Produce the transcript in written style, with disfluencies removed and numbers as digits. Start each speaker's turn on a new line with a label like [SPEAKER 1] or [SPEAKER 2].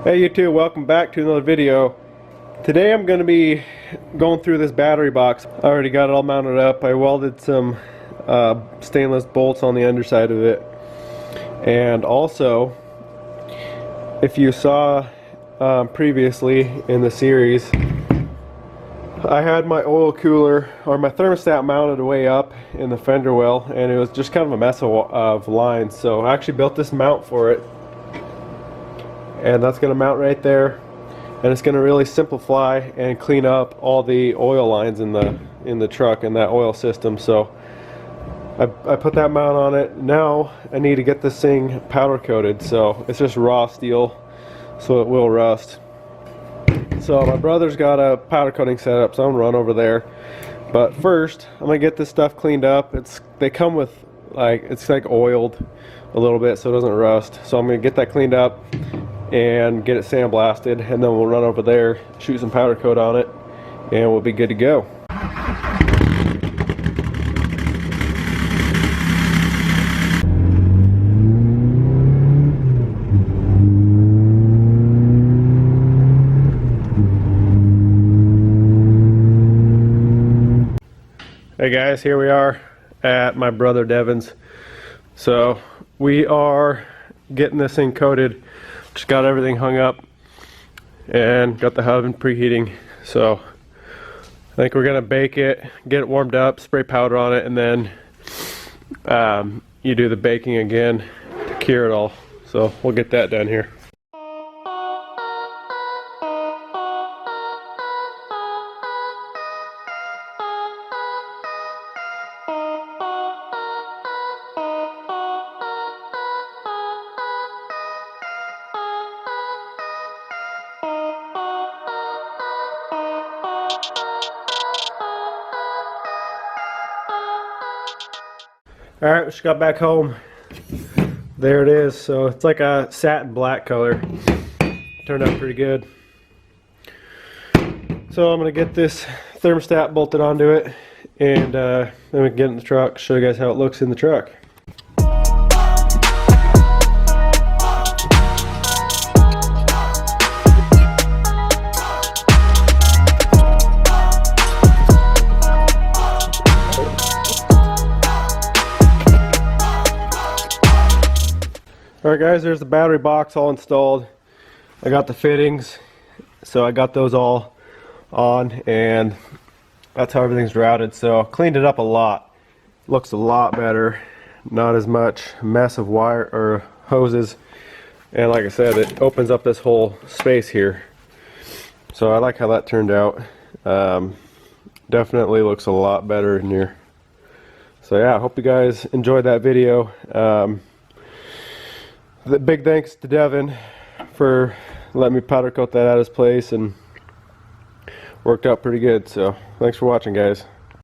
[SPEAKER 1] Hey YouTube, welcome back to another video. Today I'm going to be going through this battery box. I already got it all mounted up. I welded some stainless bolts on the underside of it. And also, if you saw previously in the series, I had my oil cooler or my thermostat mounted way up in the fender well, and it was just kind of a mess of lines. So I actually built this mount for it. And that's going to mount right there, and it's going to really simplify and clean up all the oil lines in the truck and that oil system. So I put that mount on it. Now I need to get this thing powder coated. So it's just raw steel, so it will rust. So my brother's got a powder coating setup, so I'm gonna run over there. But first, I'm gonna get this stuff cleaned up. They come with it's like oiled a little bit, so it doesn't rust. So I'm gonna get that cleaned up and get it sandblasted, and then we'll run over there, shoot some powder coat on it, and we'll be good to go. Hey guys, here we are at my brother Devin's. So we are getting this thing coated. Just got everything hung up and got the oven preheating. So I think we're gonna bake it, get it warmed up, spray powder on it, and then you do the baking again to cure it all. So we'll get that done here. Alright, we just got back home. There it is. So it's like a satin black color. Turned out pretty good. So I'm going to get this thermostat bolted onto it, and then we can get in the truck, show you guys how it looks in the truck. Alright guys, there's the battery box all installed. I got the fittings, so I got those all on, and that's how everything's routed. So cleaned it up a lot. Looks a lot better. Not as much mess of wire or hoses. And like I said, it opens up this whole space here. So I like how that turned out. Definitely looks a lot better in here. So yeah, I hope you guys enjoyed that video. Big thanks to Devin for letting me powder coat that at his place, and worked out pretty good. So thanks for watching, guys.